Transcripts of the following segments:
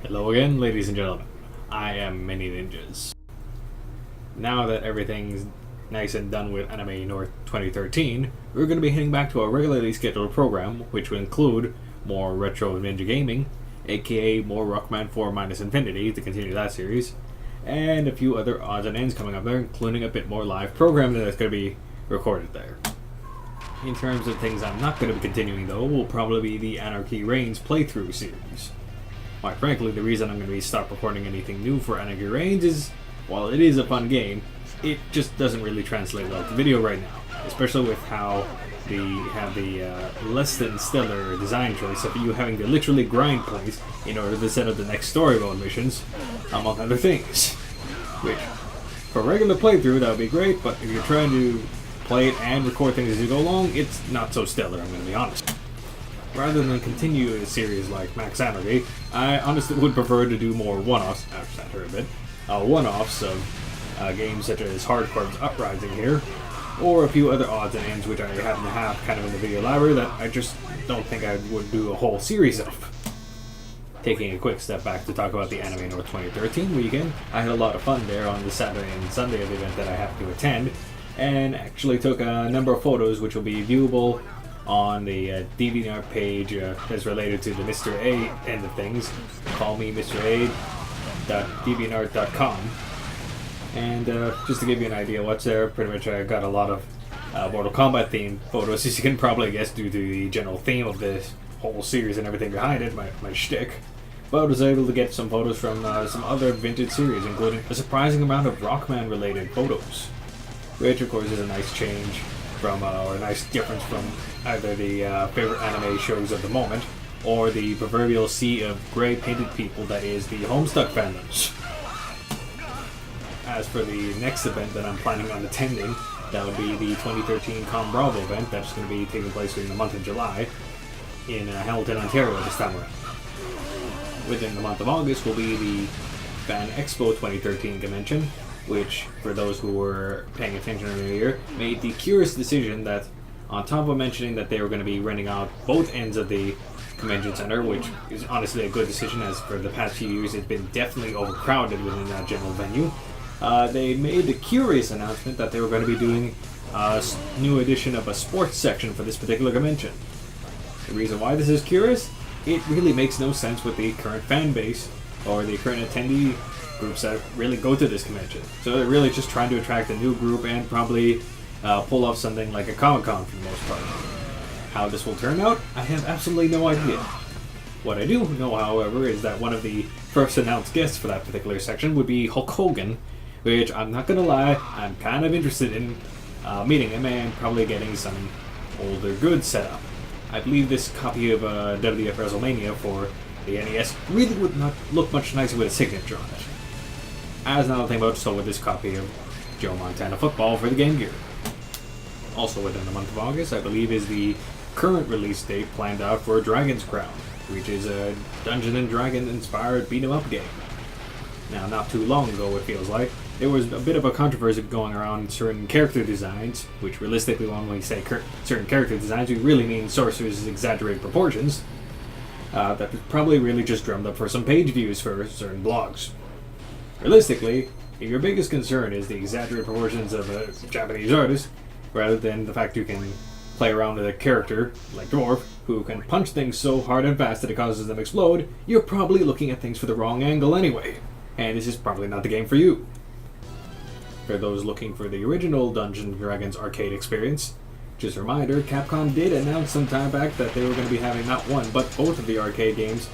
Hello again, ladies and gentlemen. I am ManyNinjas. Now that everything's nice and done with Anime North 2013, we're going to be heading back to our regularly scheduled program, which will include more retro ninja gaming, aka more Rockman 4 Minus Infinity to continue that series, and a few other odds and ends coming up there, including a bit more live programming that's going to be recorded there. In terms of things I'm not going to be continuing though, will probably be the Anarchy Reigns playthrough series. Quite frankly, the reason I'm going to be stop recording anything new for Anarchy Reigns is, while it is a fun game, it just doesn't really translate well to video right now, especially with how they have the less than stellar design choice of you having to literally grind points in order to set up the next story mode missions, among other things. Which, for a regular playthrough, that would be great, but if you're trying to play it and record things as you go along, it's not so stellar, I'm going to be honest. Rather than continue a series like Max Anarchy, I honestly would prefer to do more one-offs, I've sat here a bit, one-offs of games such as Hardcore's Uprising here, or a few other odds and ends which I happen to have kind of in the video library that I just don't think I would do a whole series of. Taking a quick step back to talk about the Anime North 2013 weekend, I had a lot of fun there on the Saturday and Sunday of the event that I happened to attend, and actually took a number of photos which will be viewable on the DeviantArt page that's related to the Mr. A end of things. Call me Mr. A.deviantart.com. And just to give you an idea what's there, pretty much I got a lot of Mortal Kombat themed photos, as you can probably guess due to the general theme of this whole series and everything behind it, my shtick. But I was able to get some photos from some other vintage series, including a surprising amount of Rockman related photos, which of course is a nice change from, or a nice difference from either the favorite anime shows of the moment, or the proverbial sea of grey painted people that is the Homestuck fandoms. As for the next event that I'm planning on attending, that would be the 2013 Com Bravo event that's going to be taking place in the month of July in Hamilton, Ontario this time around. Within the month of August will be the Fan Expo 2013 convention, which, for those who were paying attention earlier year, made the curious decision that, on top of mentioning that they were going to be renting out both ends of the convention center, which is honestly a good decision as for the past few years it's been definitely overcrowded within that general venue, they made the curious announcement that they were going to be doing a new edition of a sports section for this particular convention. The reason why this is curious? It really makes no sense with the current fan base or the current attendee groups that really go to this convention. So they're really just trying to attract a new group and probably pull off something like a Comic-Con for the most part. How this will turn out, I have absolutely no idea. What I do know, however, is that one of the first announced guests for that particular section would be Hulk Hogan, which I'm not gonna lie, I'm kind of interested in meeting him and probably getting some older goods set up. I believe this copy of WWF WrestleMania for the NES really would not look much nicer with a signature on it. As another thing about so with this copy of Joe Montana Football for the Game Gear. Also within the month of August, I believe, is the current release date planned out for Dragon's Crown, which is a Dungeons & Dragons inspired beat-em-up game. Now, not too long ago, it feels like, there was a bit of a controversy going around certain character designs, which realistically, when we say certain character designs, we really mean Sorcerer's exaggerated proportions, that was probably really just drummed up for some page views for certain blogs. Realistically, if your biggest concern is the exaggerated proportions of a Japanese artist, rather than the fact you can play around with a character, like Dwarf, who can punch things so hard and fast that it causes them to explode, you're probably looking at things for the wrong angle anyway, and this is probably not the game for you. For those looking for the original Dungeons & Dragons arcade experience, just a reminder, Capcom did announce some time back that they were going to be having not one, but both of the arcade games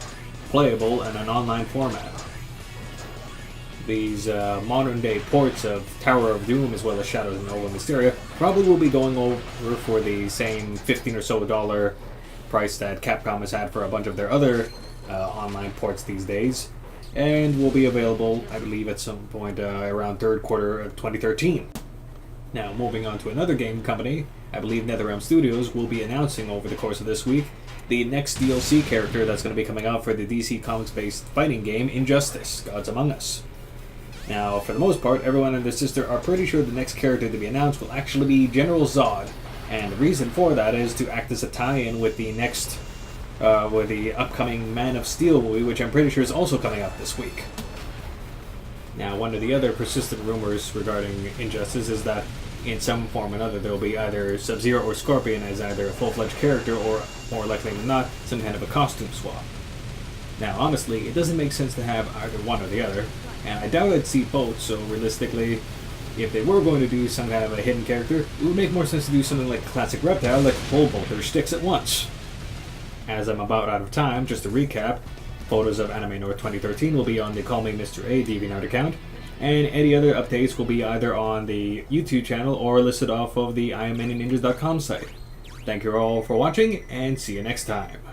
playable in an online format. These modern-day ports of Tower of Doom as well as Shadows of Nova Mysteria probably will be going over for the same $15 or so price that Capcom has had for a bunch of their other online ports these days, and will be available, I believe, at some point around third quarter of 2013. Now, moving on to another game company, I believe NetherRealm Studios will be announcing over the course of this week the next DLC character that's going to be coming out for the DC Comics-based fighting game Injustice: Gods Among Us. Now, for the most part, everyone and their sister are pretty sure the next character to be announced will actually be General Zod, and the reason for that is to act as a tie-in with the next with the upcoming Man of Steel movie, which I'm pretty sure is also coming out this week. Now, one of the other persistent rumors regarding Injustice is that in some form or another there will be either Sub-Zero or Scorpion as either a full-fledged character or, more likely than not, some kind of a costume swap. Now, honestly, it doesn't make sense to have either one or the other, and I doubt I'd see both, so realistically, if they were going to do some kind of a hidden character, it would make more sense to do something like Classic Reptile, like pull both their sticks at once. As I'm about out of time, just to recap, photos of Anime North 2013 will be on the Call Me Mr. A DeviantArt account, and any other updates will be either on the YouTube channel or listed off of the IAMNninjas.com site. Thank you all for watching, and see you next time.